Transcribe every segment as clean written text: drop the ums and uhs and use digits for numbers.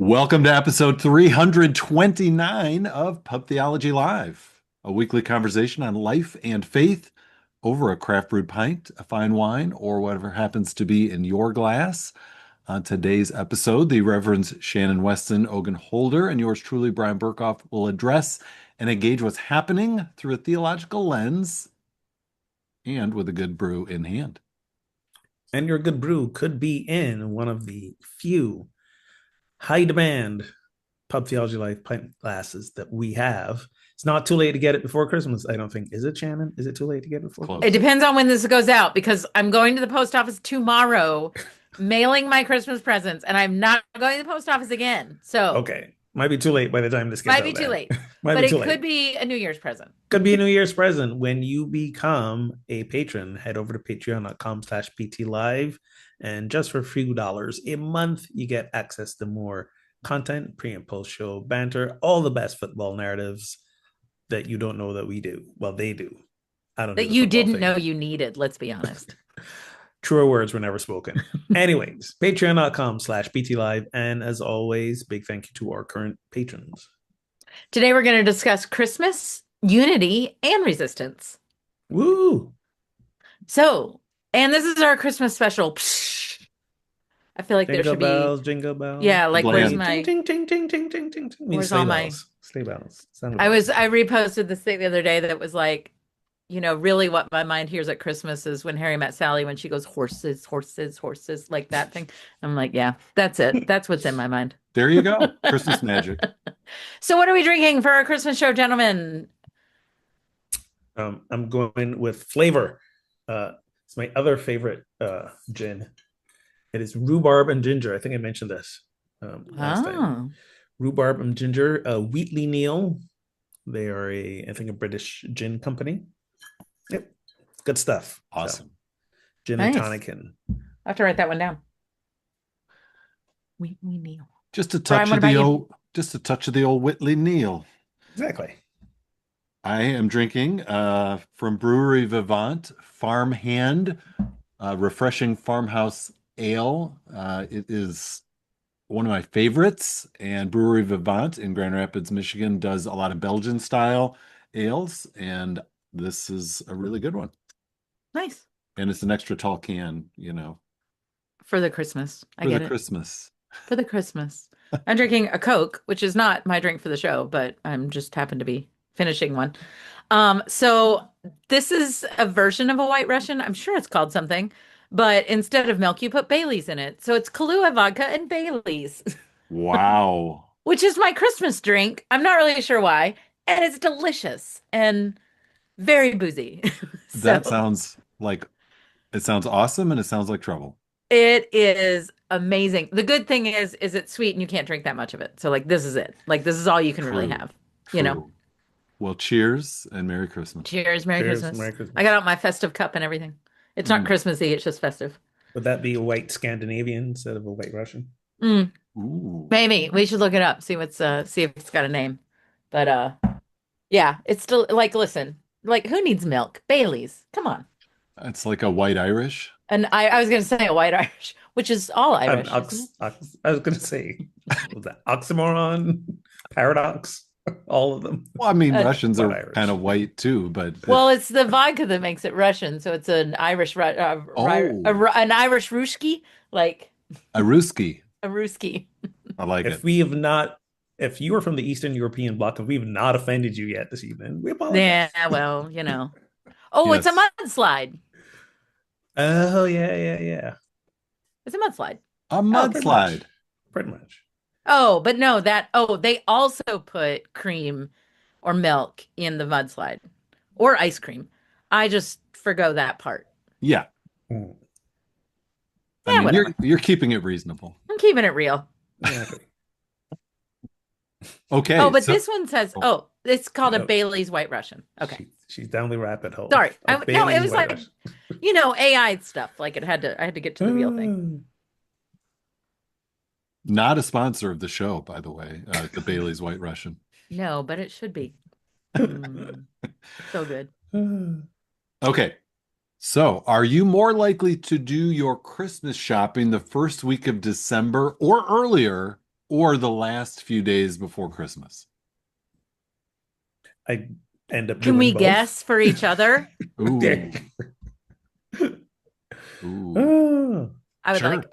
Welcome to episode 329 of Pub Theology Live, a weekly conversation on life and faith over a craft brewed pint, a fine wine, or whatever happens to be in your glass. On today's episode, the Reverends Shannon Weston, Ogun Holder, and yours truly, Brian Burkhoff, will address and engage what's happening through a theological lens and with a good brew in hand. And your good brew could be in one of the few high demand Pub Theology Life pint glasses that we have. It's not too late to get it before Christmas, I don't think. Is it, Shannon? Is it too late to get it before Close. Christmas? It depends on when this goes out because I'm going to the post office tomorrow, mailing my Christmas presents, and I'm not going to the post office again. So Okay. Might be too late by the time this gets might out be too there. late. Might But be it too late. could be a New Year's present. Could be a New Year's present. When you become a patron, head over to patreon.com/ptlive. And just for a few dollars a month, you get access to more content, pre and post show banter, all the best football narratives that you don't know that we do. Well, they do. I don't do That the you football didn't thing. know you needed, let's be honest. Truer words were never spoken. Anyways, patreon.com/ptlive. And as always, big thank you to our current patrons. Today we're going to discuss Christmas, unity, and resistance. Woo! So, and this is our Christmas special. I feel like there Jingle should bells, jingle bells. be, yeah, like where's Bland. my, Ting, ting, ting, ting, ting, ting, ting. where's Sleigh all my, bells. Sleigh bells. Sound I bells. reposted this thing the other day that was like, really what my mind hears at Christmas is when Harry met Sally, when she goes, horses, horses, horses, like that thing. I'm like, yeah, that's it. That's what's in my mind. There you go. Christmas magic. So what are we drinking for our Christmas show, gentlemen? I'm going with flavor. It's my other favorite gin. It is rhubarb and ginger. I think I mentioned this last time. Rhubarb and ginger. Wheatley Neal. They are I think a British gin company. Yep, good stuff. Awesome. So, gin Nice. and tonic. And I have to write that one down. Wheatley Neal. Just a Brian, touch what of the about you? old Whitley Neal. exactly. I am drinking from Brewery Vivant Farm Hand, refreshing farmhouse ale. It is one of my favorites, and Brewery Vivant in Grand Rapids, Michigan does a lot of Belgian style ales, and this is a really good one. Nice. And it's an extra tall can, For the Christmas. I for get the it. Christmas. For the Christmas. I'm drinking a Coke, which is not my drink for the show, but I'm just happen to be finishing one. So this is a version of a White Russian. I'm sure it's called something, but instead of milk, you put Bailey's in it. So it's Kahlua vodka and Bailey's, Wow. which is my Christmas drink. I'm not really sure why, and it's delicious and very boozy. That So sounds it sounds awesome, and it sounds like trouble. it is amazing. The good thing is it's sweet and you can't drink that much of it. So like this is it. Like this is all you can really True. have, True. Well, cheers and Merry Christmas. Cheers, Merry Cheers, Christmas. Merry Christmas. I got out my festive cup and everything. It's not Mm. Christmassy, it's just festive. Would that be a white Scandinavian instead of a white Russian? Mm, Ooh. maybe we should look it up, see if it's got a name. But yeah, it's still like listen, like who needs milk? Bailey's. Come on. It's like a white Irish. And I was gonna say a white Irish, which is all Irish. I was going to say, was that oxymoron, paradox, all of them. Well, I mean, Uh, Russians white are Irish. kind of white too, but Well, it's the vodka that makes it Russian, so it's an Irish, an Irish Ruski, like a Ruski. a Ruski. I like If it. we have not, if you are from the Eastern European bloc, if we have not offended you yet this evening, we apologize. Yeah, well, Oh, it's a Yes. mudslide. Oh, yeah. It's a mudslide. A Pretty mudslide. much. Pretty much. Oh, but no, they also put cream or milk in the mudslide or ice cream. I just forgo that part. Yeah. Mm. I Yeah, mean, whatever. you're keeping it reasonable. I'm keeping it real. Yeah, Okay. Oh, but so- this one says, it's called a Oh. Bailey's White Russian. Okay. she's down the rabbit hole. Sorry. A No, it Bailey's was White like, Russian. AI stuff. Like I had to get to the real thing. not a sponsor of the show, by the way, the Bailey's White Russian. No, but it should be. So good. Okay. So, are you more likely to do your Christmas shopping the first week of December or earlier or the last few days before Christmas? I end up Can we doing both. guess for each other? Ooh, ooh, Oh, sure.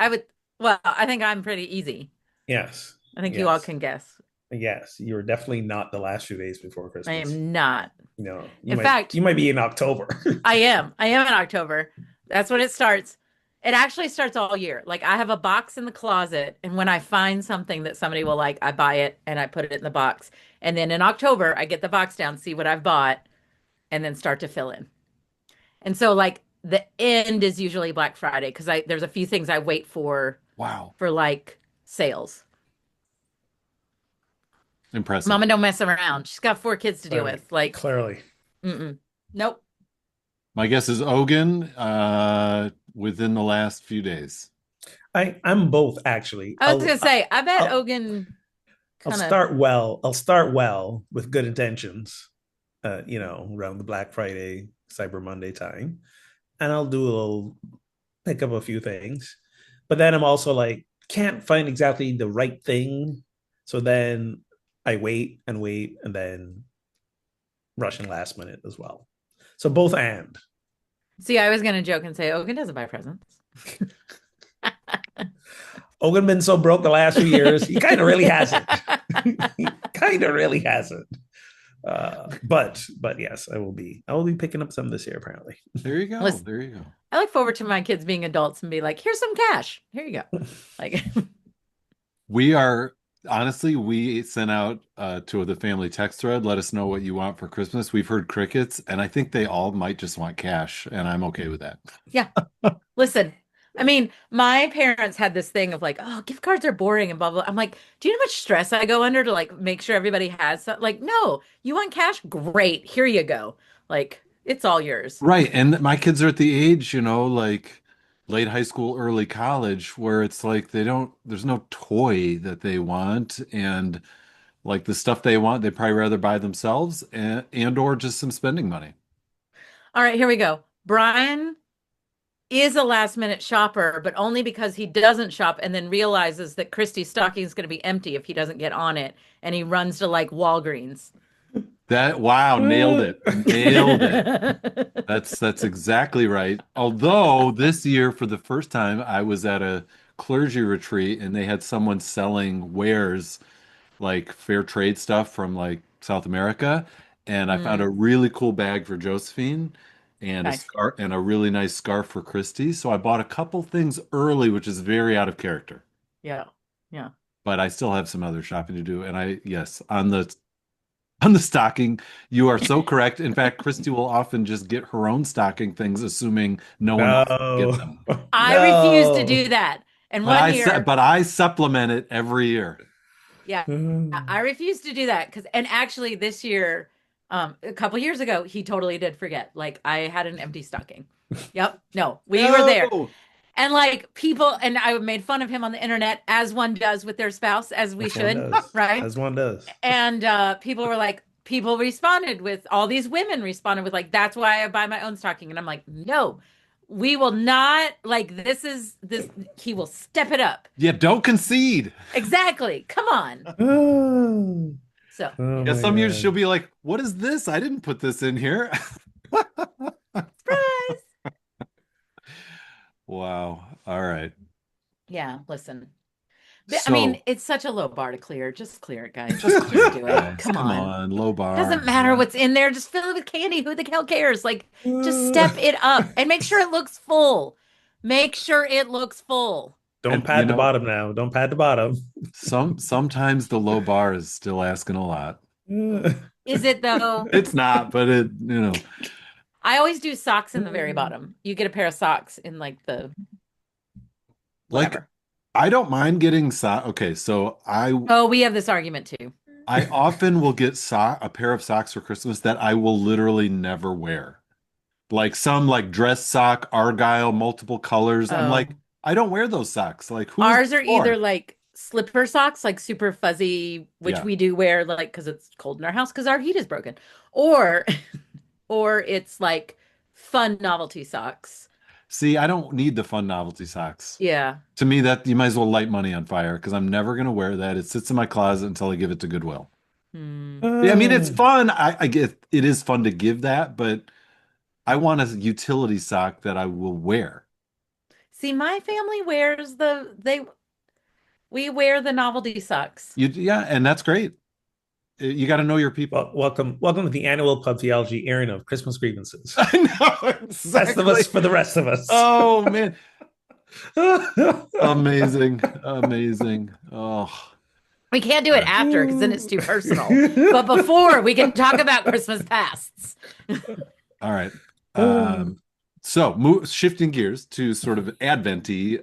Well, I think I'm pretty easy. yes, I think you all yes, can guess. yes. You're definitely not the last few days before I Christmas. am not. No, In fact, you might be in October. I am. I am in October. That's when it starts. It actually starts all year. Like I have a box in the closet, and when I find something that somebody will like, I buy it and I put it in the box. And then in October, I get the box down, see what I've bought, and then start to fill in. And so like the end is usually Black Friday because I there's a few things I wait Wow. for like sales. Impressive. Mama don't mess around. She's got 4 kids to deal Clearly, with. Like, clearly. mm-mm. Nope. My guess is Ogun, within the last few days. I'm both actually. I was gonna say, I bet I'll Ogun I'll kind of. start well. I'll start well with good intentions. Around the Black Friday, Cyber Monday time, and I'll do a little pick up a few things. But then I'm also like, can't find exactly the right thing. So then I wait, and then rush in last minute as well. So both and. See, I was gonna joke and say Ogun doesn't buy presents. Ogun been so broke the last few years. He kind of really hasn't. He kind of really hasn't. But yes, I will be picking up some this year apparently. There you go. Listen, There you go. I look forward to my kids being adults and be like, "Here's some cash. Here you go." Like, We are honestly, we sent out to the family text thread, let us know what you want for Christmas. We've heard crickets, and I think they all might just want cash, and I'm okay with that. yeah. Listen, I mean, my parents had this thing of like, "Oh, gift cards are boring and blah blah." I'm like, "Do you know how much stress I go under to like make sure everybody has some?" Like, no, you want cash? Great, here you go. Like, it's all yours. Right. And my kids are at the age, like late high school, early college, where it's like there's no toy that they want. And like the stuff they want, they probably rather buy themselves and or just some spending money. All right, here we go. Brian is a last minute shopper, but only because he doesn't shop and then realizes that Christie's stocking is going to be empty if he doesn't get on it. And he runs to like Walgreens. Wow, nailed it. Nailed it. That's exactly right. Although this year, for the first time, I was at a clergy retreat and they had someone selling wares like fair trade stuff from like South America, and I found a Mm, really cool bag for Josephine and a nice. scarf and a really nice scarf for Christy. So I bought a couple things early, which is very out of character. Yeah. Yeah. But I still have some other shopping to do. And yes, on the stocking, you are so correct. In fact, Christy will often just get her own stocking things, assuming no one else will get No, them. I refuse to no. do that. And one year, But I supplement it every year. yeah, I refuse to do that because, and actually this year, a couple years ago, he totally did forget. Like I had an empty stocking. Yep. No, we were there. No. And like people, and I made fun of him on the internet, as one does with their spouse, as we As one should, does. right? As one does. And people were like, people responded with, all these women responded with, like, that's why I buy my own stocking. And I'm like, no, we will not, like, he will step it up. Yeah, don't concede. Exactly. Come on. Oh, So, oh Yeah, my some years she'll God. be like, "What is this? I didn't put this in here." surprise. Wow. All right. Yeah, listen. I mean, So it's such a low bar to clear. Just clear it, guys. just Just clear it, do it. guys. Come Come on. on, low Doesn't bar. matter Yeah. what's in there. Just fill it with candy. Who the hell cares? Like, just step it up and make sure it looks full. Make sure it looks full. Don't And pad the bottom now. Don't pad the bottom. sometimes the low bar is still asking a lot. Is it though? It's not, but it. I always do socks in the very bottom. You get a pair of socks in like the Like whatever. I don't mind getting Okay, so Oh, we have this argument too. I often will get a pair of socks for Christmas that I will literally never wear. Like some like dress sock, argyle, multiple colors. I'm like, Oh, I don't wear those socks. Like, who is ours this are either for? like slipper socks, like super fuzzy, which Yeah. we do wear like because it's cold in our house because our heat is broken, or or it's like fun novelty socks. See, I don't need the fun novelty socks. Yeah. To me, that you might as well light money on fire because I'm never going to wear that. It sits in my closet until I give it to Goodwill. Hmm. Yeah, I mean, it's Uh, fun. I get it is fun to give that, but I want a utility sock that I will wear. See, my family wears we wear the novelty socks. Yeah, and that's great. You got to know your well, people. welcome to the annual Pub Theology airing of Christmas grievances. I know That's the exactly. us for the rest of us. Oh man, amazing, amazing. Oh, We can't do all it right. after because then it's too personal. But before we can talk about Christmas pasts. All right. Um, so shifting gears to sort of Adventy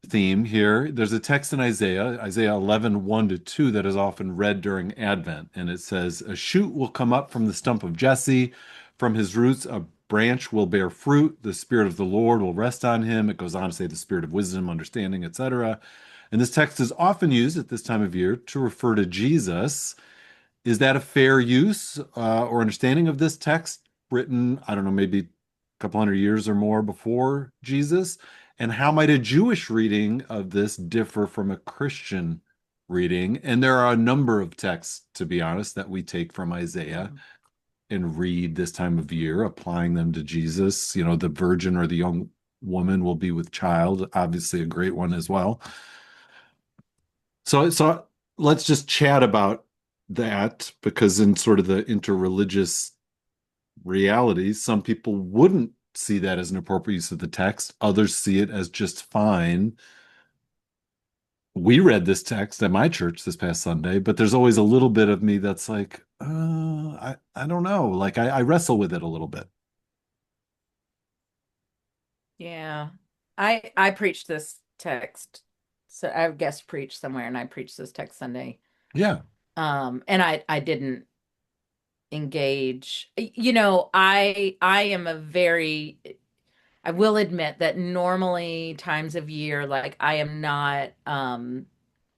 theme here. There's a text in Isaiah 11, 1 to 2 that is often read during Advent, and it says, "A shoot will come up from the stump of Jesse, from his roots a branch will bear fruit, the Spirit of the Lord will rest on him." It goes on to say the Spirit of wisdom, understanding, etc. And this text is often used at this time of year to refer to Jesus. Is that a fair use or understanding of this text written, I don't know, maybe a couple hundred years or more before Jesus? And how might a Jewish reading of this differ from a Christian reading? And there are a number of texts, to be honest, that we take from Isaiah and read this time of year, applying them to Jesus. You know, the virgin or the young woman will be with child, obviously a great one as well. So let's just chat about that because in sort of the interreligious realities, some people wouldn't see that as an appropriate use of the text. Others see it as just fine. We read this text at my church this past Sunday, but there's always a little bit of me that's like, I don't know. Like I wrestle with it a little bit. Yeah. I preached this text. So I guest preached somewhere and I preached this text Sunday. Yeah. And I didn't engage. I am a very I will admit that normally times of year, like I am not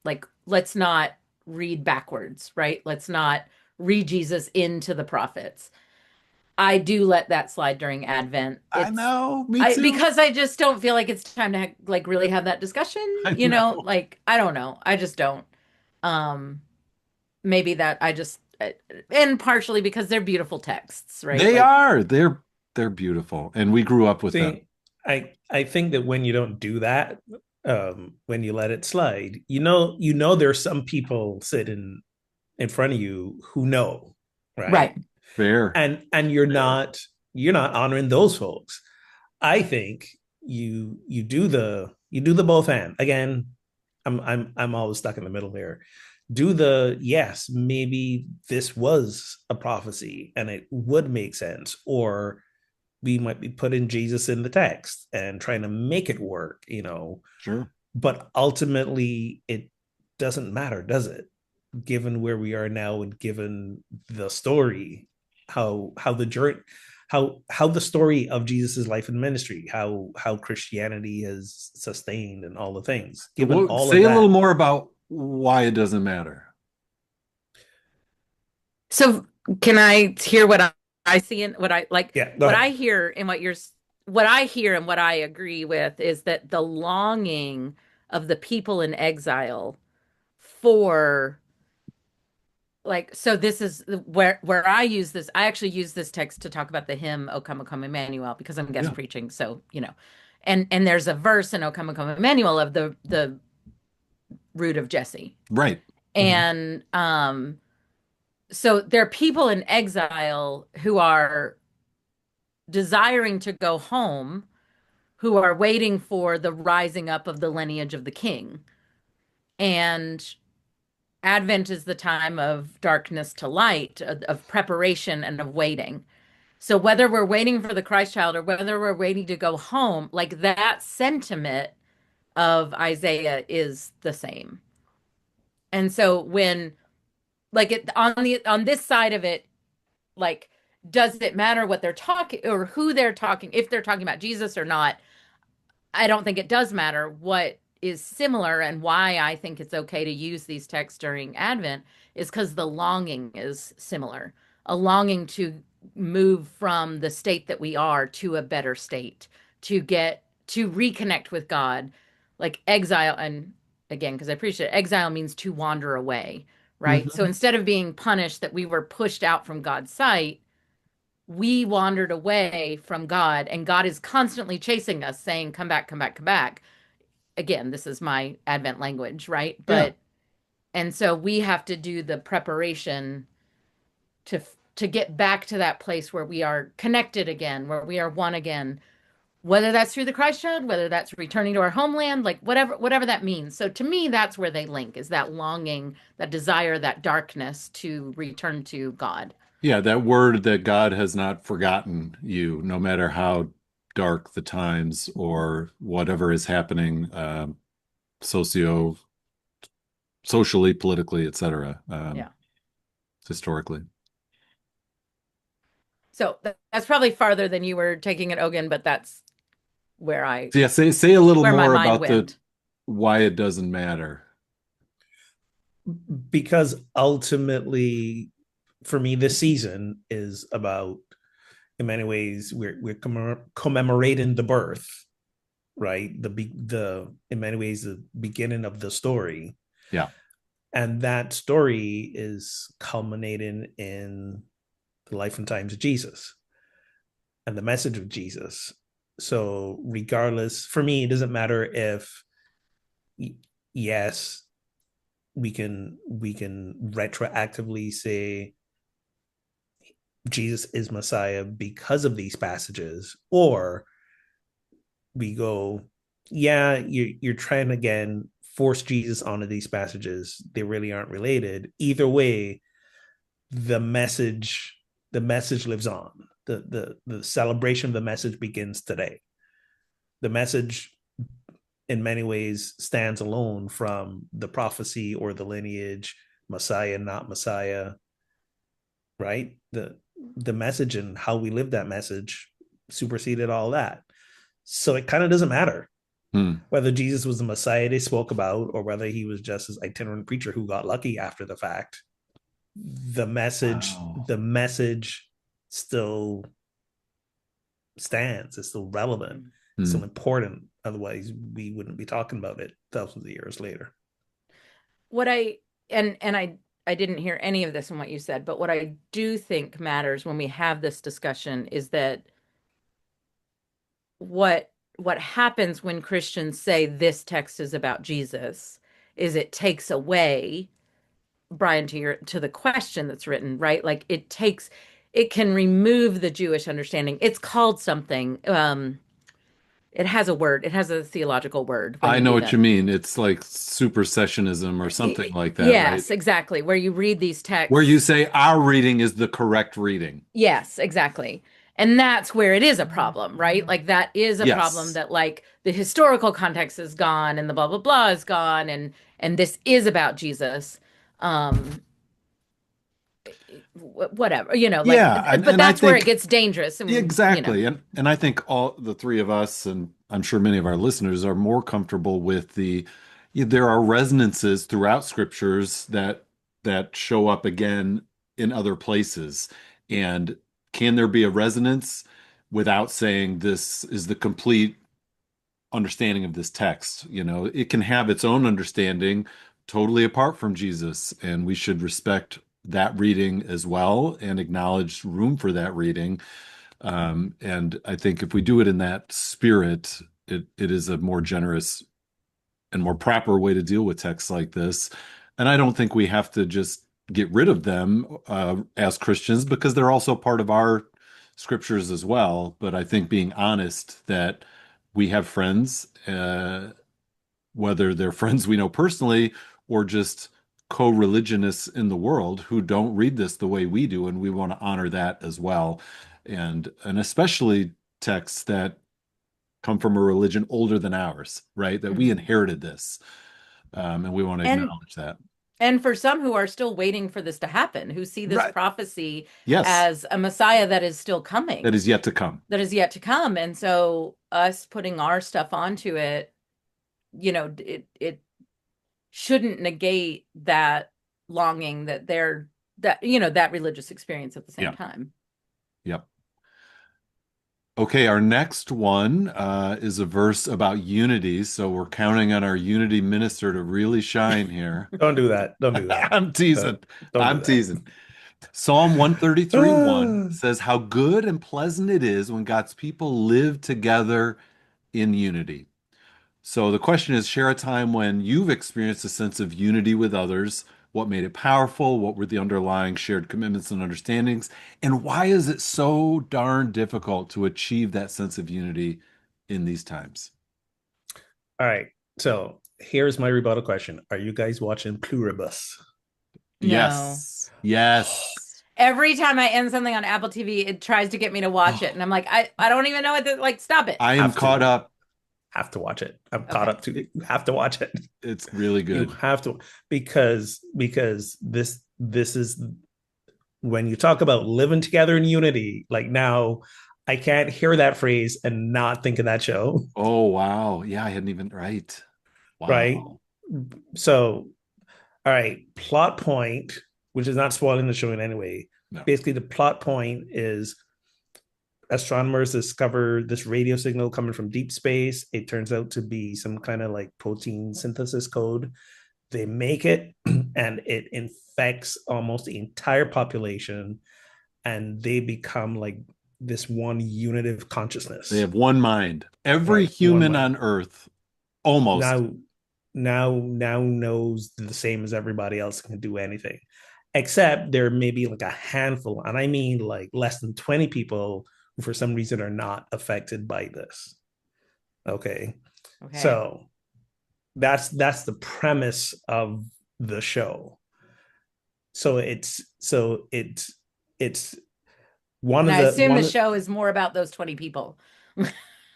like let's not read backwards, right? Let's not read Jesus into the prophets. I do let that slide during Advent. I It's know, me I too. because I just don't feel like it's time to like really have that discussion, I know. Like I don't know. I just don't. Um maybe that I just and partially because they're beautiful texts, right? They Like are. They're beautiful. And we grew up with them. See, I think that when you don't do that, when you let it slide, there's some people sitting in front of you who know, right? right. Fair. And you're not honoring those folks. I think you do the both and again. I'm always stuck in the middle there. Do the yes, maybe this was a prophecy and it would make sense, or we might be putting Jesus in the text and trying to make it work. Sure. But ultimately, it doesn't matter, does it? Given where we are now and given the story, how the journey, how the story of Jesus's life and ministry, how Christianity has sustained and all the things. Given Well, all of say a little that, more about why it doesn't matter. So can I hear what I see and what I like yeah, go what ahead. I hear and what I hear and what I agree with is that the longing of the people in exile for like so this is where I use this I actually use this text to talk about the hymn O Come O Come Emmanuel because I'm guest Yeah. preaching so. And there's a verse in O Come O Come Emmanuel of the root of Jesse. Right. Mhm. And so there are people in exile who are desiring to go home, who are waiting for the rising up of the lineage of the king. And Advent is the time of darkness to light, of preparation and of waiting. So whether we're waiting for the Christ child or whether we're waiting to go home, like that sentiment of Isaiah is the same. And so when like it on this side of it, like does it matter what they're talking or who they're talking, if they're talking about Jesus or not? I don't think it does matter. What is similar and why I think it's okay to use these texts during Advent is because the longing is similar. A longing to move from the state that we are to a better state, to reconnect with God, like exile. And again, because I appreciate it, exile means to wander away, right? So Mhm. instead of being punished that we were pushed out from God's sight, we wandered away from God, and God is constantly chasing us, saying, "Come back, come back, come back." Again, this is my Advent language, right? Yeah. And so we have to do the preparation to to get back to that place where we are connected again, where we are one again, whether that's through the Christ child, whether that's returning to our homeland, like whatever that means. So to me, that's where they link, is that longing, that desire, that darkness to return to God. Yeah, that word that God has not forgotten you, no matter how dark the times or whatever is happening, socio socially, politically, etc., Yeah. historically. So that's probably farther than you were taking it, Ogun, but that's where I So yeah, say a little where my more mind about the went. why it doesn't matter. Because ultimately, for me, this season is about, in many ways, we're commemorating the birth, right? The in many ways the beginning of the story, Yeah. and that story is culminating in the life and times of Jesus and the message of Jesus. So, regardless, for me, it doesn't matter if, yes, we can retroactively say Jesus is Messiah because of these passages, or we go, yeah, you're trying to again force Jesus onto these passages. They really aren't related. Either way, the message the message lives on. The celebration of the message begins today. The message in many ways stands alone from the prophecy or the lineage, Messiah, not Messiah, right? The message and how we live that message superseded all that. So it kind of doesn't matter Hmm. whether Jesus was the Messiah they spoke about or whether he was just this itinerant preacher who got lucky after the fact. The message, Wow. the message still stands. It's still relevant. It's Hmm. still important. Otherwise, we wouldn't be talking about it thousands of years later. What I and I didn't hear any of this in what you said, but what I do think matters when we have this discussion is that what happens when Christians say this text is about Jesus is it takes away, Brian, to the question that's written, right? Like it can remove the Jewish understanding. It's called something. It has a word. It has a theological word when I you know do what that. you mean. It's like supersessionism or something like that, right? Yes, exactly. Where you read these Where you texts. say our reading is the correct reading. Yes, exactly. And that's where it is a problem, right? Like that is a problem, Yes. that like the historical context is gone and the blah blah blah is gone, and this is about Jesus. Um whatever, like, Yeah, but and I that's where it think gets dangerous, and. exactly. And I think all the three of us, and I'm sure many of our listeners, are more comfortable with there are resonances throughout scriptures that show up again in other places. And can there be a resonance without saying this is the complete understanding of this text? It can have its own understanding totally apart from Jesus, and we should respect that reading as well and acknowledge room for that reading. And I think if we do it in that spirit, it is a more generous and more proper way to deal with texts like this. And I don't think we have to just get rid of them as Christians because they're also part of our scriptures as well. But I think being honest that we have friends, whether they're friends we know personally or just co-religionists in the world who don't read this the way we do, and we want to honor that as well. And especially texts that come from a religion older than ours, right? That we Mhm. inherited this, and we want to and acknowledge that. and for some who are still waiting for this to happen, who see this Right. prophecy Yes, as a Messiah that is still that coming, is yet to come. that is yet to come. And so us putting our stuff onto it, it shouldn't negate that longing, that that religious experience at the same Yeah. time. Yep. Okay, our next one is a verse about unity. So we're counting on our unity minister to really shine here. Don't do that. Don't do that. I'm teasing. Don't do I'm that. teasing. Psalm 133:1 says, "How good and pleasant it is when God's people live together in unity." So the question is, share a time when you've experienced a sense of unity with others. What made it powerful? What were the underlying shared commitments and understandings? And why is it so darn difficult to achieve that sense of unity in these times? All right. So here's my rebuttal question. Are you guys watching Pluribus? No. Yes. Yes. Every time I end something on Apple TV, it tries to get me to watch it. And I'm like, I don't even know what to like, stop it. I am Have caught to. up. Have to watch it. I'm caught Okay. up to it. You have to watch it. It's really You good. have to because this is when you talk about living together in unity, like now I can't hear that phrase and not think of that show, Oh, wow. Yeah, I hadn't even, right. right? Wow. So, all right, plot point, which is not spoiling the show in any way. No. Basically, the plot point is astronomers discover this radio signal coming from deep space. It turns out to be some kind of like protein synthesis code. They make it, and it infects almost the entire population, and they become like this one unit of They consciousness, have one mind. Every right? One human mind. on Earth, almost. Now, now knows the same as everybody else, can do anything, except there may be like a handful, and I mean like less than 20 people who for some reason are not affected by this. Okay. Okay. So that's the premise of the show. So it's one And of I the assume the one show is more about those 20 people.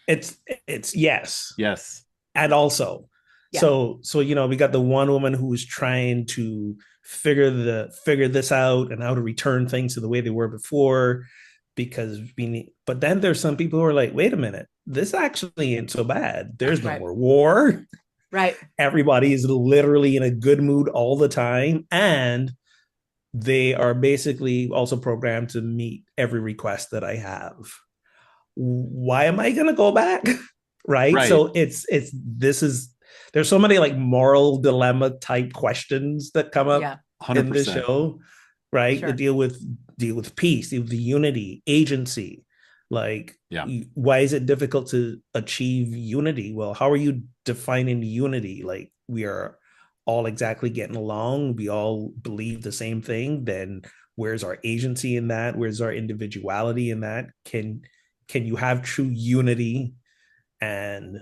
it's it's yes. Yes. And also, Yeah. so we got the one woman who was trying to figure this out and how to return things to the way they were before, because we need, but then there's some people who are like, wait a minute, this actually ain't so bad. There's no Right. more war. Right. Everybody is literally in a good mood all the time, and they are basically also programmed to meet every request that I have. Why am I going to go back? Right. Right. So it's this is there's so many like moral dilemma type questions that come up Yeah. in this 100%. show, right? To Sure. deal with peace, deal with the unity, agency. Like, Yeah. why is it difficult to achieve unity? Well, how are you defining unity? Like, we are all exactly getting along, we all believe the same thing, then where's our agency in that? Where's our individuality in that? Can you have true unity and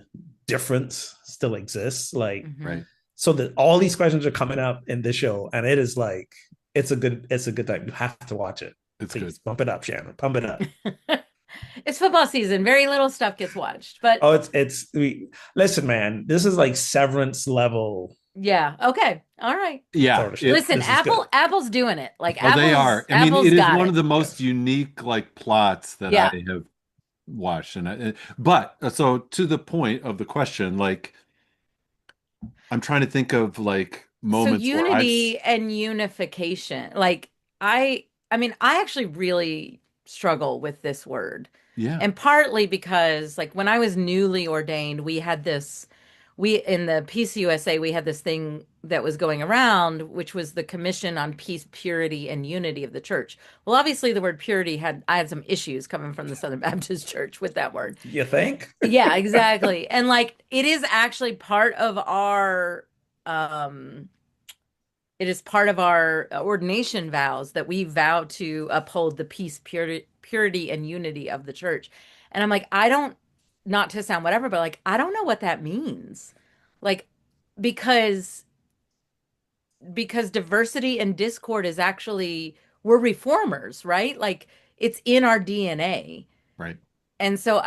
difference still exists? Like, Hmm. Right. so that all these questions are coming up in this show, and it is like it's a good time. You have to watch it. It's good. Please bump it up, Shannon. Pump it up. It's football season. Very little stuff gets watched, but Oh, listen, man. This is like Severance level yeah. Okay. All right. Yeah. sort of shit. It, Listen, This is good. Apple's doing it. Like oh, they are. I mean, Apple's it is got one it. of the most Yes. unique like plots that I Yeah. have watched. But so to the point of the question, like I'm trying to think of like So moments where unity and unification. Like I mean, I actually really struggle with this word. yeah, And partly because like when I was newly ordained, we in the PCUSA, we had this thing that was going around, which was the Commission on Peace, Purity, and Unity of the Church. Well, obviously the word purity I had some issues coming from the Southern Baptist Church with that word. You think? Yeah, exactly. And like it is actually part of our um it is part of our ordination vows that we vow to uphold the peace, purity, and unity of the church. And I'm like, I don't, not to sound whatever, but like, I don't know what that means. Like, because diversity and discord is actually, we're reformers, right? Like, it's in our DNA. right. And so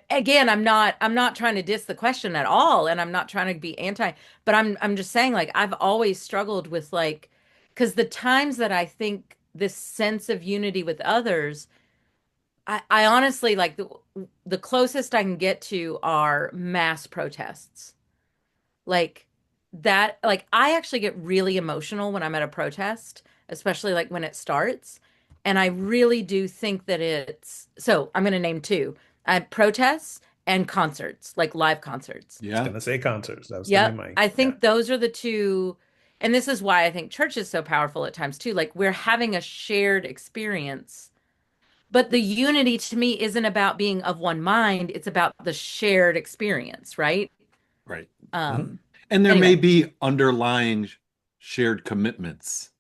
again, I'm not trying to diss the question at all, and I'm not trying to be anti, but I'm just saying like I've always struggled with like because the times that I think this sense of unity with others, I honestly like the closest I can get to are mass protests. Like that, like I actually get really emotional when I'm at a protest, especially like when it starts. And I really do think that it's so I'm going to name two protests and concerts, like live concerts. I was Yeah, gonna say concerts. That was gonna be Yep. mine. I Yeah. think those are the two. And this is why I think church is so powerful at times too. Like we're having a shared experience. But the unity to me isn't about being of one mind, it's about the shared experience, right? right. Mhm. Um, And there may anyway. be underlying shared commitments.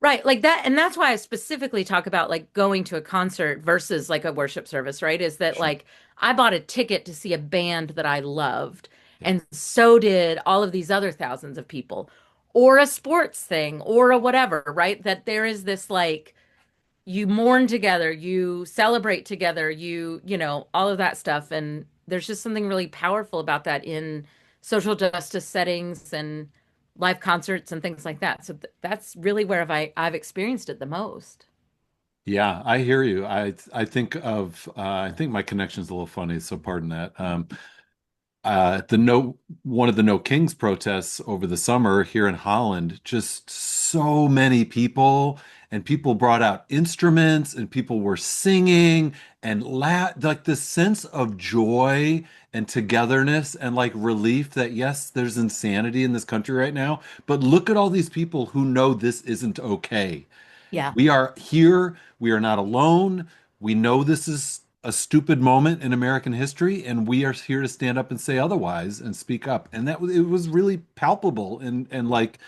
Right, like that, and that's why I specifically talk about like going to a concert versus like a worship service, right? Is that Sure. like I bought a ticket to see a band that I loved, Yeah. and so did all of these other thousands of people, or a sports thing, or a whatever, right? That there is this like you mourn together, you celebrate together, you know, all of that stuff. And there's just something really powerful about that in social justice settings and live concerts and things like that. So that's really where I've experienced it the most. Yeah, I hear you. I think of I think my connection's a little funny, so pardon that. The no one of the No Kings protests over the summer here in Holland, just so many people, and people brought out instruments and people were singing and like this sense of joy and togetherness and like relief that yes, there's insanity in this country right now, but look at all these people who know this isn't okay. Yeah. We are here. We are not alone. We know this is a stupid moment in American history, and we are here to stand up and say otherwise and speak up. And it was really palpable, and like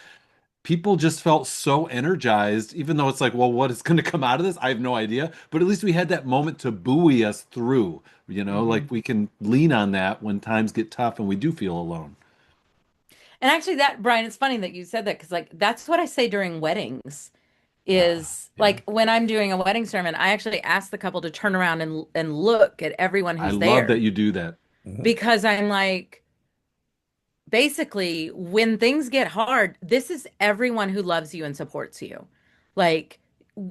people just felt so energized, even though it's like, well, what is going to come out of this? I have no idea. But at least we had that moment to buoy us through. Hmm. Like we can lean on that when times get tough and we do feel alone. And actually that, Brian, it's funny that you said that because like that's what I say during weddings is Yeah, like when I'm doing a wedding sermon, I actually ask the couple to turn around and look at everyone I who's love that there you do that. Mhm. because I'm like, basically, when things get hard, this is everyone who loves you and supports you. Like,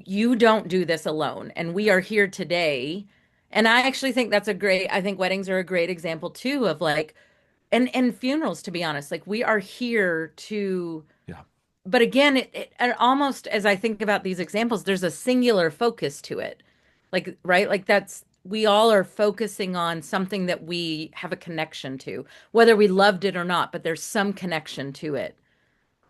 you don't do this alone. And we are here today. And I actually think I think weddings are a great example too of like, and funerals, to be honest, like we are here to Yeah. but again, it almost as I think about these examples, there's a singular focus to it. Like, right? Like that's we all are focusing on something that we have a connection to, whether we loved it or not, but there's some connection to it.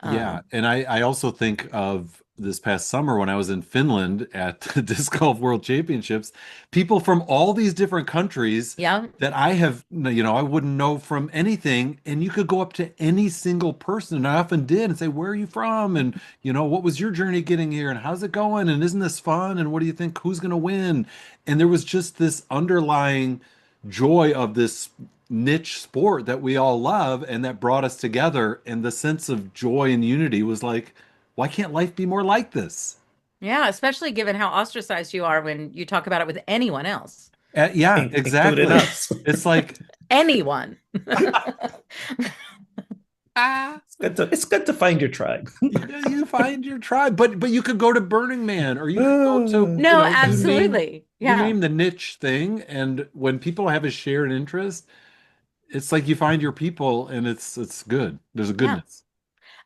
Yeah, Um, and I also think of this past summer when I was in Finland at the Disc Golf World Championships, people from all these different countries yeah, that I have, I wouldn't know from anything, and you could go up to any single person, and I often did, and say, "Where are you from?" And what was your journey getting here, and how's it going, and isn't this fun, and what do you think, who's going to win? And there was just this underlying joy of this niche sport that we all love and that brought us together. And the sense of joy and unity was like, why can't life be more like this? yeah, especially given how ostracized you are when you talk about it with anyone else. Yeah, Including exactly. us. It's like, Anyone. ah, It's good to find your tribe. you find your tribe, but you could go to Burning Man or you could go to, Uh, No, you name absolutely. you Yeah. name the niche thing, and when people have a shared interest, it's like you find your people and it's good. There's a Yeah. goodness.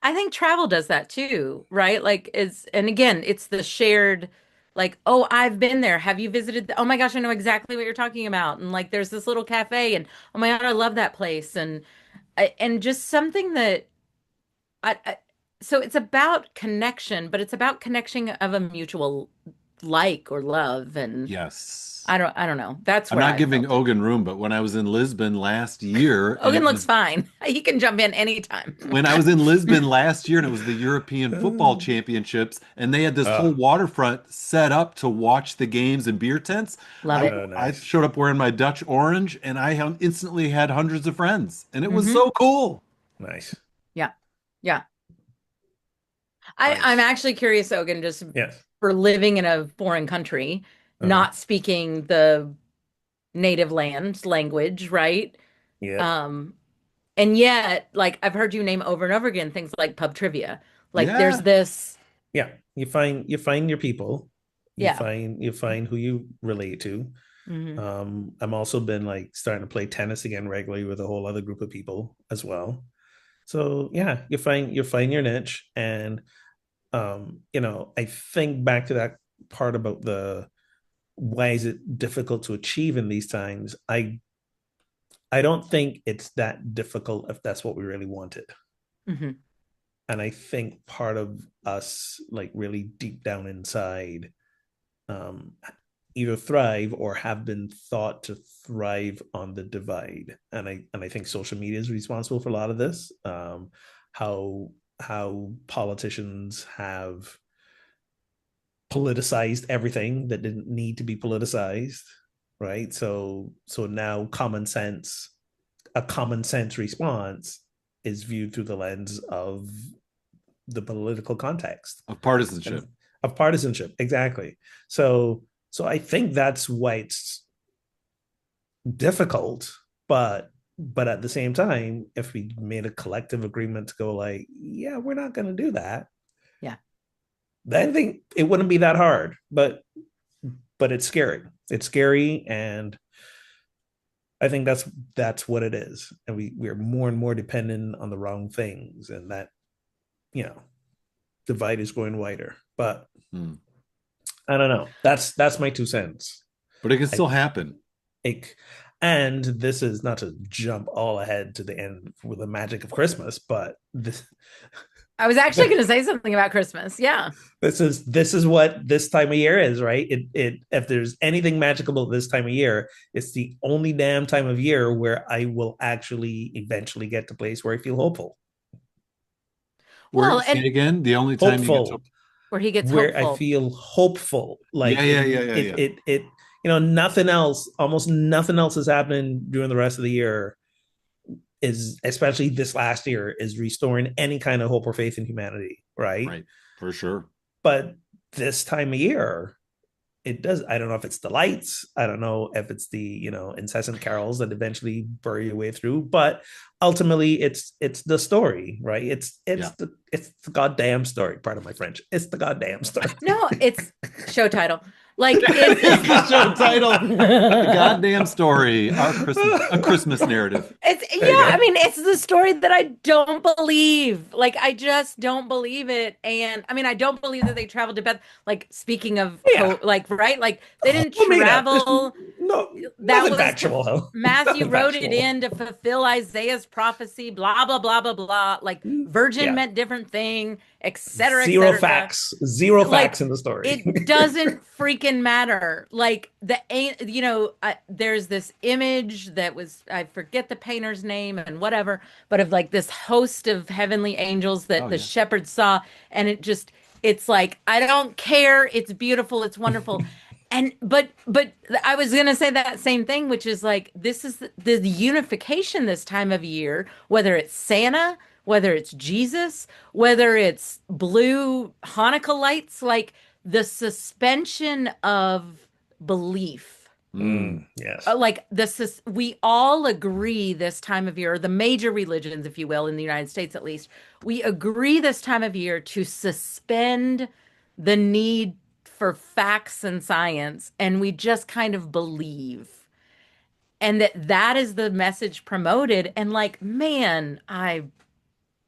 I think travel does that too, right? Like and again, it's the shared like, oh, I've been there. Have you visited oh my gosh, I know exactly what you're talking about. And like there's this little cafe and oh my God, I love that place. And just something that I so it's about connection, but it's about connection of a mutual like or love and Yes. I don't know. That's I'm where not I giving felt it. Ogun room, but when I was in Lisbon last year, and Ogun it looks was fine. He can jump in anytime. when I was in Lisbon last year, and it was the European Football uh, Championships, and they had this whole oh, waterfront set up to watch the games in beer tents. Love I it. oh, I nice. showed up wearing my Dutch orange, and instantly had hundreds of friends, and it was Hmm. so cool. Nice. Yeah. Yeah. I'm Nice. actually curious, Ogun, just Yes. for living in a foreign country, Uh-huh. not speaking the native land language, right? Yep. Um, and yet, like I've heard you name over and over again things like pub trivia. Like there's Yeah, this, Yeah. You find your people. You yeah. find you find who you relate to. Hmm. I'm also been like starting to play tennis again regularly with a whole other group of people as well. So yeah, you find your niche, and I think back to that part about the why is it difficult to achieve in these times. I don't think it's that difficult if that's what we really wanted. Hmm. And I think part of us, like really deep down inside, um, either thrive or have been thought to thrive on the divide. And I think social media is responsible for a lot of this. How how politicians have politicized everything that didn't need to be politicized, right? So now a common sense response is viewed through the lens of the political context Of and partisanship. of partisanship. Exactly. So I think that's why it's difficult, but at the same time, if we made a collective agreement to go like, yeah, we're not going to do that, Yeah. then I think it wouldn't be that hard. But it's scary. It's scary, and I think that's what it is. And we're more and more dependent on the wrong things, and that you know divide is going wider. But Hmm. I don't know. That's my 2 cents. But it can I still happen. it, and this is not to jump all ahead to the end with the magic of Christmas, but I was actually going to say something about Christmas. Yeah. this is what this time of year is, right? It if there's anything magical about this time of year, it's the only damn time of year where I will actually eventually get to a place where I feel hopeful. Where, Well, say it and again, the only time you get to. Hopeful, where he gets where I hopeful. feel hopeful. Yeah, Like yeah, yeah, yeah, yeah. nothing else, almost nothing else is happening during the rest of the year is, especially this last year, is restoring any kind of hope or faith in humanity, right? Right. For sure. But this time of year, it does. I don't know if it's the lights. I don't know if it's the incessant carols that eventually bury your way through. But ultimately, it's the story, right? Yeah. It's the goddamn story. Part of my French. It's the goddamn story. No, it's show title. Like That is the show title. The goddamn story. A Christmas narrative. It's There you yeah, I go. mean, it's the story that I don't believe. Like, I just don't believe it. And I mean, I don't believe that they traveled to Beth. Like, speaking of Yeah. hope, like, right? Like, they didn't Who made up? There's travel. no That nothing was to factual. Huh? Matthew Nothing wrote it factual. in to fulfill Isaiah's prophecy, blah, blah, blah, blah, blah. Like, virgin Yeah. meant different thing, et Zero cetera. facts. Zero Like facts in the story. it doesn't freaking matter. Like there's this image that was, I forget the painter's name and whatever, but of like this host of heavenly angels that Oh the yeah. shepherds saw, and it's like, I don't care, it's beautiful, it's wonderful. And but I was gonna say that same thing, which is like, this is the unification this time of year, whether it's Santa, whether it's Jesus, whether it's blue Hanukkah lights, like the suspension of belief. Yes. Like we all agree this time of year, the major religions, if you will, in the United States at least, we agree this time of year to suspend the need for facts and science, and we just kind of believe. And that is the message promoted. And like, man, I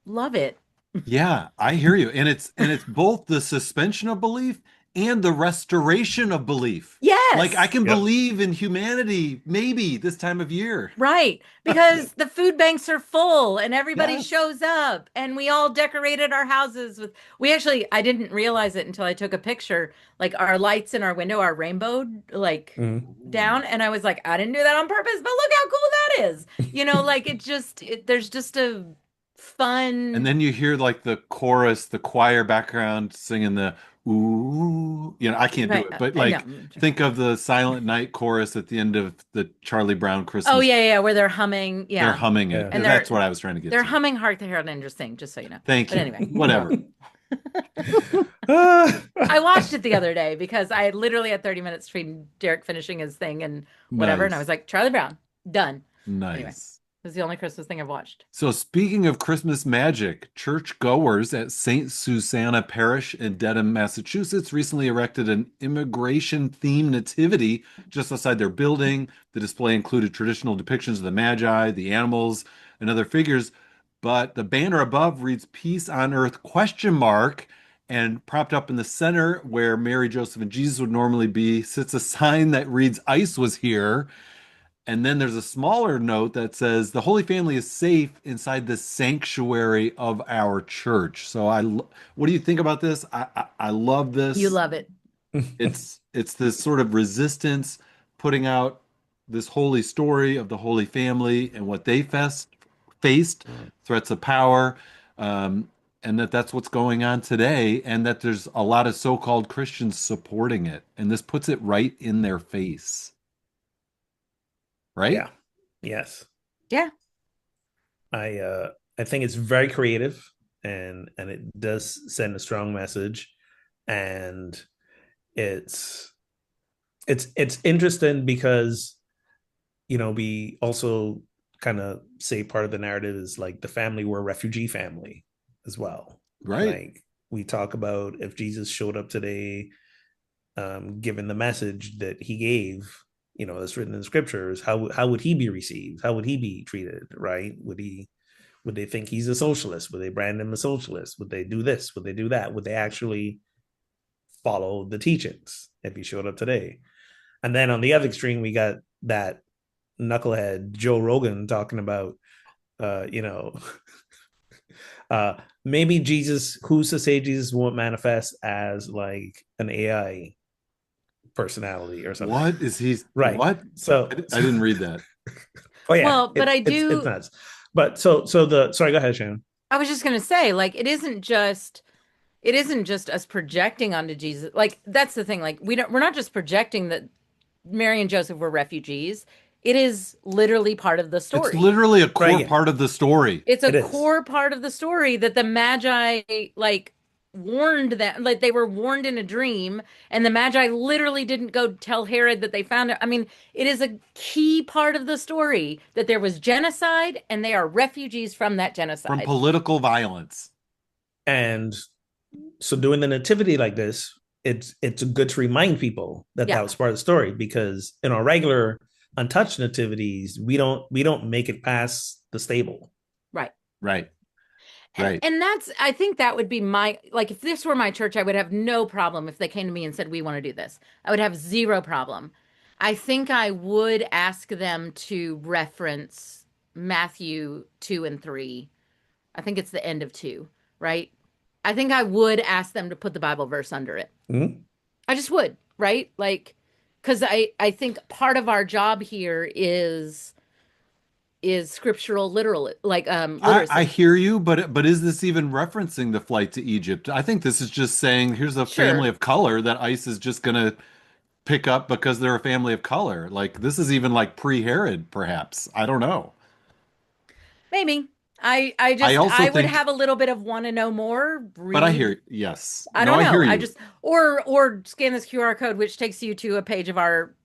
love it. Yeah, I hear you. And it's both the suspension of belief and the restoration of belief. Like I Yes. can Yep. believe in humanity maybe this time of year. Right. Because the food banks are full and everybody Yes. shows up, and we all decorated our houses with, I didn't realize it until I took a picture. Like, our lights in our window are rainbowed, like Ooh. down. And I was like, I didn't do that on purpose, but look how cool that is. Like, there's just a And fun, then you hear like the chorus, the choir background singing the ooh. I can't do right. it, but I know. like think of the Silent Night chorus at the end of the Charlie Brown Oh, Christmas. yeah, yeah, where they're humming. They're Yeah. humming it. Yeah. And That's what I was trying to get they're to. humming Hark the Herald Angels Sing, just so you know. Thank But you. anyway. Whatever. I watched it the other day because I literally had 30 minutes between Derek finishing his thing and whatever. And I was Nice. like, Charlie Brown, done. Anyway, it Nice. was the only Christmas thing I've watched. So, speaking of Christmas magic, churchgoers at St. Susanna Parish in Dedham, Massachusetts, recently erected an immigration-themed nativity just outside their building. The display included traditional depictions of the Magi, the animals, and other figures, but the banner above reads "Peace on Earth?" question mark, And propped up in the center where Mary, Joseph, and Jesus would normally be sits a sign that reads, "Ice was here." And then there's a smaller note that says, "The Holy Family is safe inside the sanctuary of our church." So what do you think about this? I love You this. love it. It's this sort of resistance putting out this holy story of the Holy Family and what they faced, threats of power, um, and that's what's going on today, and that there's a lot of so-called Christians supporting it, and this puts it right in their face, right? Yeah. Yes. Yeah. I think it's very creative, and it does send a strong message, and it's it's interesting because we also kind of say part of the narrative is like the family were a refugee family as well. Right. Like we talk about if Jesus showed up today, given the message that he gave, that's written in the scriptures, how would he be received? How would he be treated? Right? Would they think he's a socialist? Would they brand him a socialist? Would they do this? Would they do that? Would they actually follow the teachings if he showed up today? And then on the other extreme, we got that knucklehead Joe Rogan talking about, uh, you know, maybe Jesus, who's to say Jesus won't manifest as like an AI personality or something? What is he? Right. What? So, I didn't read that. oh yeah, Well, but I it's do, nuts. But so the sorry, go ahead, Shannon. I was just going to say, like, it isn't just us projecting onto Jesus. Like, that's the thing. Like, we're not just projecting that Mary and Joseph were refugees. It is literally part of the It's story. literally a Right, core yeah, part of the story. It's a it is. core part of the story that the Magi like warned them, like they were warned in a dream, and the Magi literally didn't go tell Herod that they found it. I mean, it is a key part of the story that there was genocide and they are refugees from that From genocide. political violence. And so doing the nativity like this, it's good to remind people that Yeah, that was part of the story, because in our regular untouched nativities, we don't make it past the stable. right. Right. And Right. and that's I think that would be my like if this were my church, I would have no problem if they came to me and said we want to do this. I would have zero problem. I think I would ask them to reference Matthew 2 and 3. I think it's the end of 2, right? I think I would ask them to put the Bible verse under it. Mm-hmm. I just would, right? Like cuz I think part of our job here is scriptural literal like I literacy. hear you, but is this even referencing the flight to Egypt? I think this is just saying here's a family Sure. of color that ICE is just gonna pick up because they're a family of color. Like this is even like pre-Herod, perhaps. I don't know. Maybe. I I just also I would think, have a little bit of want to know more, but I read. hear yes. I No, don't I know. hear I you. just or scan this QR code which takes you to a page of our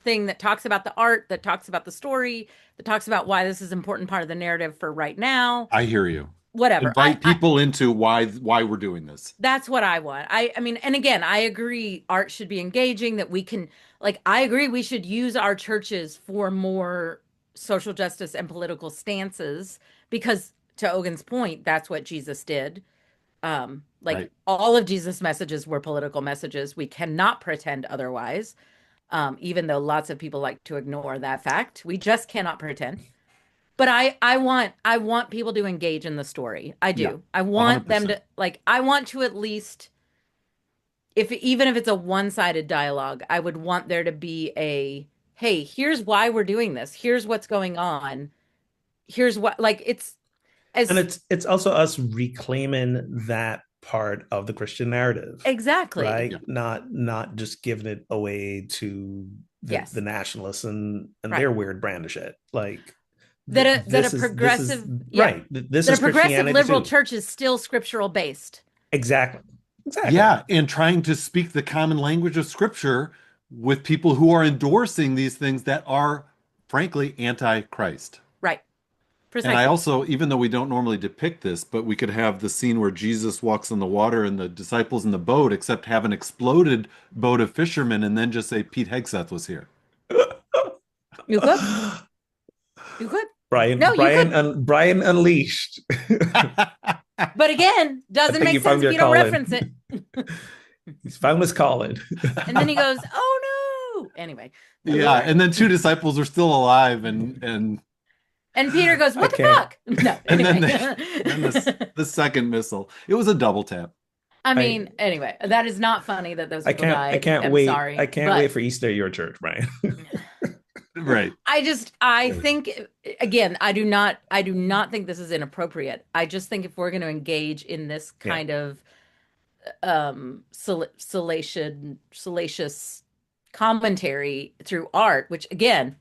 thing that talks about the art, that talks about the story, that talks about why this is an important part of the narrative for right now. I hear you. Whatever. Invite people into why we're doing this. That's what I want. I mean, and again, I agree art should be engaging, that we can like I agree we should use our churches for more social justice and political stances because to Ogan's point, that's what Jesus did. Like Right. all of Jesus' messages were political messages. We cannot pretend otherwise. Even though lots of people like to ignore that fact. We just cannot pretend. But I want people to engage in the story. I Yeah. do. I want them 100%. to like I want to at least if even if it's a one-sided dialogue, I would want there to be a hey, here's why we're doing this. Here's what's going on. Here's what like it's And as it's also us reclaiming that part of the Christian narrative, exactly. right? Yeah. Not just giving it away to the Yes. nationalists and Right. their weird brand of shit. Like That a this is progressive yeah. right. This That is a progressive Christianity liberal too. church is still scriptural based. Exactly. Exactly. Yeah, and trying to speak the common language of scripture with people who are endorsing these things that are frankly anti-Christ. Right. And I Precisely. also, even though we don't normally depict this, but we could have the scene where Jesus walks on the water and the disciples in the boat, except have an exploded boat of fishermen and then just say Pete Hegseth was here. You could. You could. Brian No, you Brian could. Brian unleashed. But again, I doesn't think make you sense found if your you don't calling. reference it. He's found his calling. And then he goes, "Oh no!" Anyway, the Yeah, Lord. and then two disciples are still alive, And Peter goes, I "What the can't. fuck?" No, and then anyway. the second missile. It was a double tap. I I mean, anyway, that is not funny that those I people can't. I died. can't I'm wait. I sorry, can't wait but for Easter at your church, Brian. Right. I think again, I do not think this is inappropriate. I just think if we're going to engage in this Yeah. kind of salacious commentary through art, which again,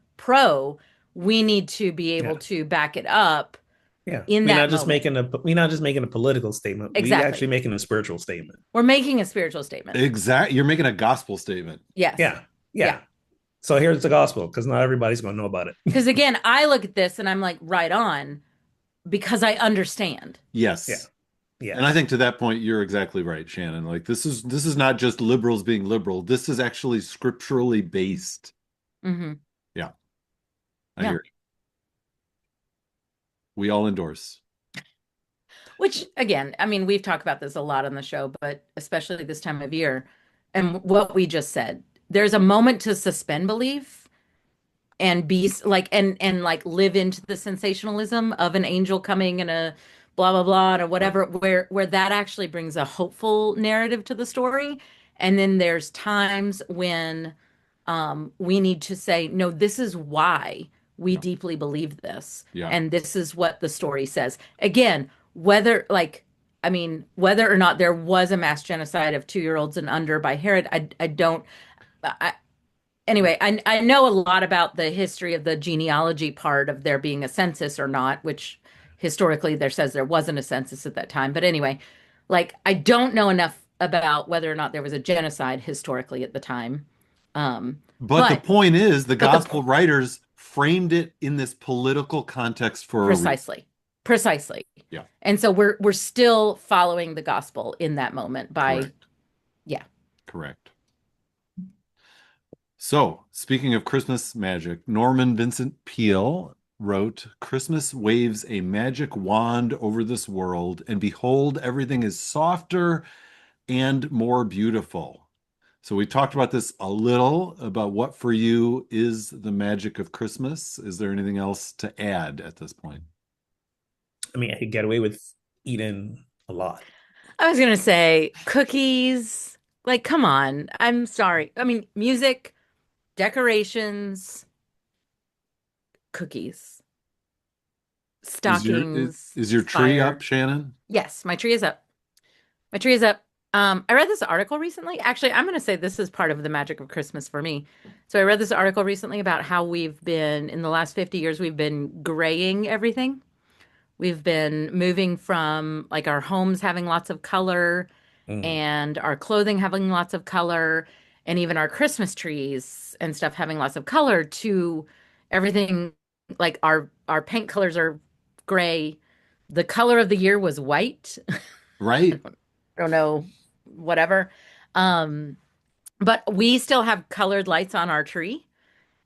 we need to be able Yeah. to back it up Yeah. in that moment. We're not just making a political statement. We actually Exactly. making a spiritual statement. We're making a spiritual statement. You're making a gospel statement. Yes. Yeah. Yeah. Yeah. So here's the gospel because not everybody's going to know about it. Because again, I look at this and I'm like, right on, because I understand. Yeah. Yes. And I Yes. think to that point, you're exactly right, Shannon. Like this is not just liberals being liberal. This is actually scripturally based. Hmm. Yeah, I Yeah. hear you. We all endorse. Which again, I mean, we've talked about this a lot on the show, but especially this time of year. And what we just said, there's a moment to suspend belief and be like and like live into the sensationalism of an angel coming and a blah blah blah or Right. whatever, where that actually brings a hopeful narrative to the story. And then there's times when we need to say, no, this is why we Yeah. deeply believe this. Yeah. And this is what the story says. Again, I mean, whether or not there was a mass genocide of 2 year olds and under by Herod, I don't, I, anyway, I know a lot about the history of the genealogy part of there being a census or not, which historically there says there wasn't a census at that time. But anyway, like I don't know enough about whether or not there was a genocide historically at the time. Um, But the but point is, the but the gospel writers framed it in this political context for a reason. precisely. Yeah, And so we're still following the gospel in that moment by correct. yeah. Correct. So, speaking of Christmas magic, Norman Vincent Peale wrote, Christmas waves a magic wand over this world, and behold, everything is softer and more beautiful. So, we talked about this a little about what for you is the magic of Christmas. Is there anything else to add at this point? I mean, I could get away with eating a lot. I was gonna say cookies. Like, come on. I'm sorry. I mean, music, decorations, cookies, stockings, Is your tree up, fire. Shannon? Yes, my tree is up. My tree is up. I read this article recently. Actually, I'm going to say this is part of the magic of Christmas for me. So I read this article recently about how we've been, in the last 50 years, we've been graying everything. We've been moving from like our homes having lots of color Mm. and our clothing having lots of color and even our Christmas trees and stuff having lots of color to everything like our paint colors are gray. The color of the year was white. Right. Don't know, whatever. Um, but we still have colored lights on our tree.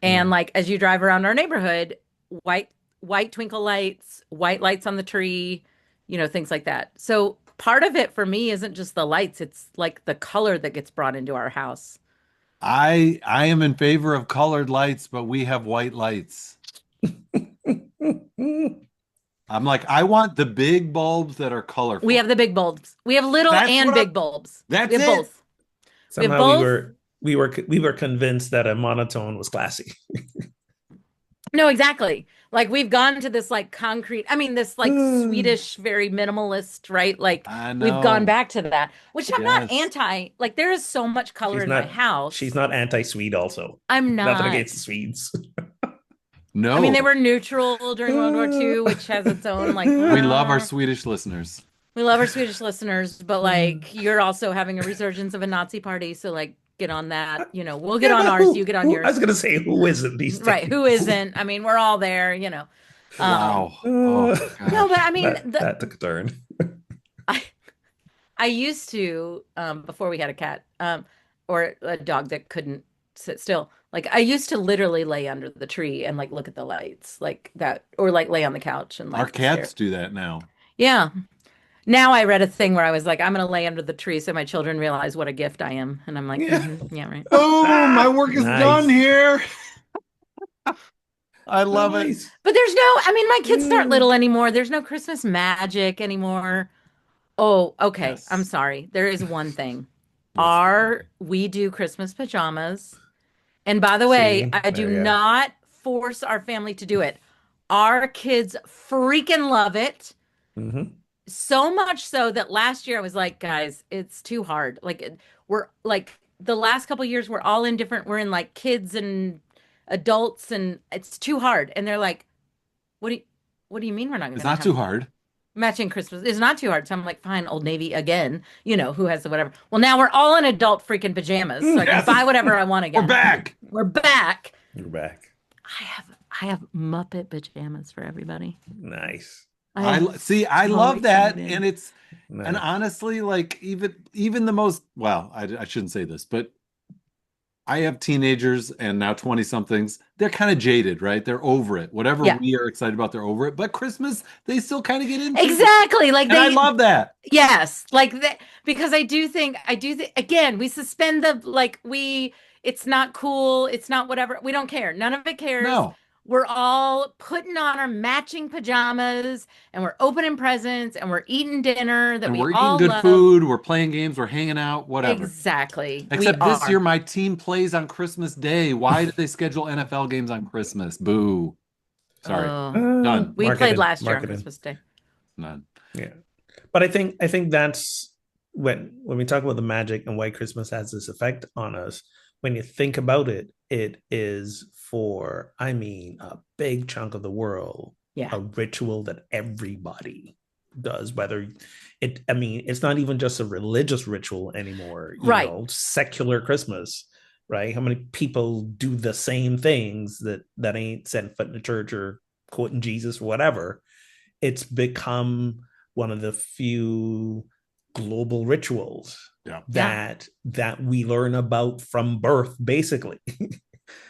And Mm. like as you drive around our neighborhood, white white twinkle lights, white lights on the tree, things like that. So part of it for me isn't just the lights, it's like the color that gets brought into our house. I am in favor of colored lights, but we have white lights. I'm like, I want the big bulbs that are We colorful. have the big bulbs. We have little That's and what I, big bulbs. We that's have it. both. We have Somehow both. we were convinced that a monotone was classy. No, exactly. Like we've gone to this like concrete, I mean, this like Swedish, very minimalist, right? Like I we've gone know. back to that, which I'm not Yes. anti. Like there is so much color she's in my not she's house. not anti-Swede also. I'm Nothing not. against the Swedes. I mean, they No. were neutral during World War II, which has its own like, We love our Swedish listeners. we love our Swedish listeners, but like you're also having a resurgence of a Nazi party. So like get on that. We'll get Yeah, on but ours, you get on I was yours. gonna say who isn't these Right. Who days? isn't? I mean, we're all there. Um, Wow. Oh Uh, no, but gosh. I mean, that took a turn. I, I used to, before we had a cat, or a dog that couldn't sit still. Like I used to literally lay under the tree and like look at the lights like that, or like lay on the couch and Our like stare. cats do that now. Yeah. Now I read a thing where I was like, I'm going to lay under the tree so my children realize what a gift I am. And I'm like, Yeah. yeah, right. Oh, my work is done Nice. here. I love it. Nice. But there's no, I mean, my kids aren't Mm. little anymore. There's no Christmas magic anymore. Oh, okay. I'm Yes. sorry. There is one thing. What's the one thing? We do Christmas pajamas. And by the way, See, I do there you go. not force our family to do it. Our kids freaking love it. Hmm. So much so that last year I was like, guys, it's too hard. We're like the last couple years we're all in different, we're in like kids and adults and it's too hard. And they're like, what do you what do you mean we're not It's gonna not have too hard. matching Christmas? It's not too hard. So I'm like, fine, Old Navy again, who has the whatever. Well, now we're all in adult freaking pajamas, so I can buy Yes. whatever I want We're again. back. We're back. You're back. I have Muppet pajamas for everybody. Nice. I am I so love that. excited. And Nice. honestly, like even the most, well, I shouldn't say this, but I have teenagers and now 20 somethings. They're kind of jaded, right? They're over it. Whatever Yeah, we are excited about, they're over it. But Christmas, they still kind of get into. exactly. Like And I they, love that. yes, like that, because I do think, again, we suspend it's not cool. It's not whatever. We don't care. None of it cares. No. We're all putting on our matching pajamas and we're opening presents and we're eating dinner that And we we're eating all good love. food, we're playing games, we're hanging out, whatever. Exactly. We Except this year, are. my team plays on Christmas Day. Why did they schedule NFL games on Christmas? Boo. Sorry. Oh, Done. we played last year on Marketing. Christmas Day. None. Yeah. But I think that's when we talk about the magic and why Christmas has this effect on us, when you think about it, it is for, I mean, a big chunk of the world, Yeah. a ritual that everybody does, whether I mean, it's not even just a religious ritual anymore, Right. secular Christmas, right? How many people do the same things that ain't setting foot in the church or quoting Jesus or whatever? It's become one of the few global rituals Yeah. Yeah. that we learn about from birth, basically.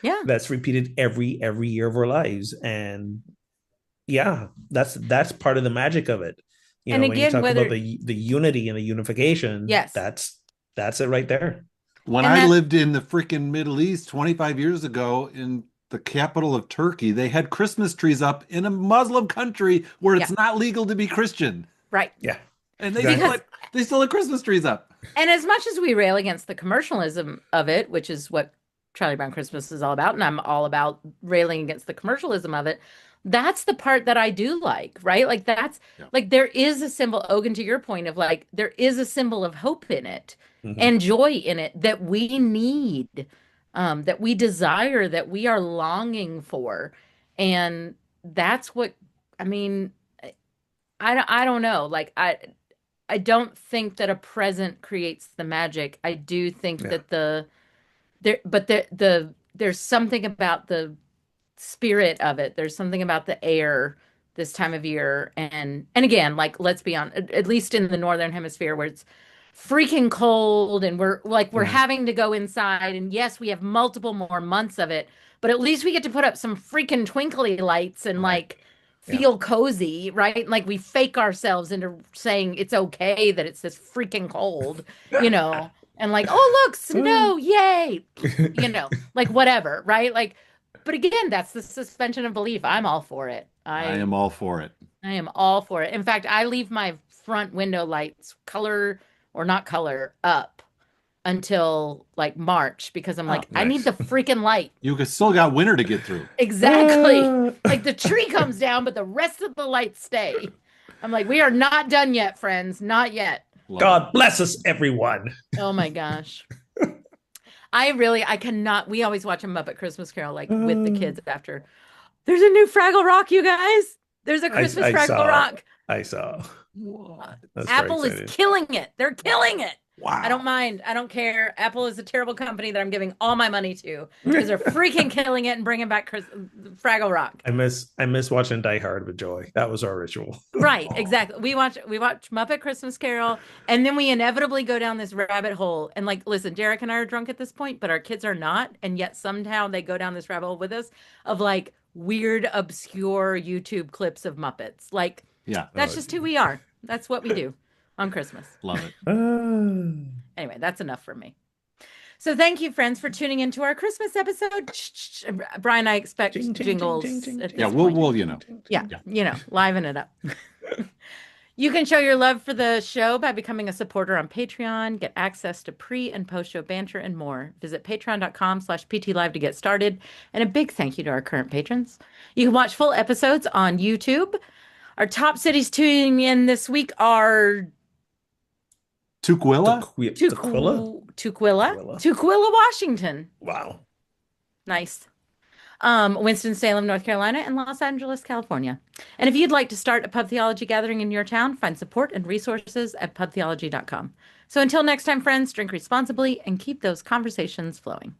Yeah. That's repeated every year of our lives. And yeah, that's part of the magic of it. And When you again, talk about whether, the unity and the unification, yes. that's it right there. When And I that, lived in the freaking Middle East 25 years ago in the capital of Turkey, they had Christmas trees up in a Muslim country where yeah, it's not legal to be Christian. right. Yeah, And Because, exactly. they still had Christmas trees up. and as much as we rail against the commercialism of it, which is what Charlie Brown Christmas is all about, and I'm all about railing against the commercialism of it, that's the part that I do like, right? Like that's Yeah. like there is a symbol, Ogun, to your point of like there is a symbol of hope in it Mm-hmm. and joy in it that we need, that we desire, that we are longing for. And that's what I mean, I don't know. I don't think that a present creates the magic. I do think Yeah, that there's something about the spirit of it. There's something about the air this time of year. And again, like let's be on at least in the northern hemisphere where it's freaking cold and we're mm, having to go inside and yes, we have multiple more months of it, but at least we get to put up some freaking twinkly lights and right. like Yeah. feel cozy, right? Like we fake ourselves into saying it's okay that it's this freaking cold, and like, oh, look, snow, yay, like whatever, right? Like, but again, that's the suspension of belief. I'm all for it. I I am all for it. I am all for it. In fact, I leave my front window lights, color or not color, up until like March because I'm Oh, like, I need Nice. the freaking light. you still got winter to get through. Exactly. Like the tree comes down, but the rest of the lights stay. I'm like, we are not done yet, friends. Not yet. Love it. God bless us, everyone. Oh my gosh. I cannot. We always watch a Muppet Christmas Carol like with the kids after. There's a new Fraggle Rock, you guys. There's a Christmas I Fraggle saw. Rock. I saw. What? That's very Apple is exciting. killing it. They're killing it. I don't Wow. mind. I don't care. Apple is a terrible company that I'm giving all my money to because they're freaking killing it and bringing back Fraggle Rock. I miss watching Die Hard with Joy. That was our ritual. Right, Oh, exactly. We watch Muppet Christmas Carol, and then we inevitably go down this rabbit hole. And like, listen, Derek and I are drunk at this point, but our kids are not, and yet somehow they go down this rabbit hole with us of like weird, obscure YouTube clips of Muppets. Like yeah. that's just who we are. That's what we do. on Christmas. Love it. Anyway, that's enough for me. So thank you, friends, for tuning into our Christmas episode. Brian, I expect jingles at this point. We'll, liven it up. You can show your love for the show by becoming a supporter on Patreon, get access to pre and post show banter and more. Visit patreon.com/PTLive to get started. And a big thank you to our current patrons. You can watch full episodes on YouTube. Our top cities tuning in this week are Tukwila, Washington. Wow. Nice. Winston-Salem, North Carolina, and Los Angeles, California. And if you'd like to start a pub theology gathering in your town, find support and resources at pubtheology.com. So until next time, friends, drink responsibly and keep those conversations flowing.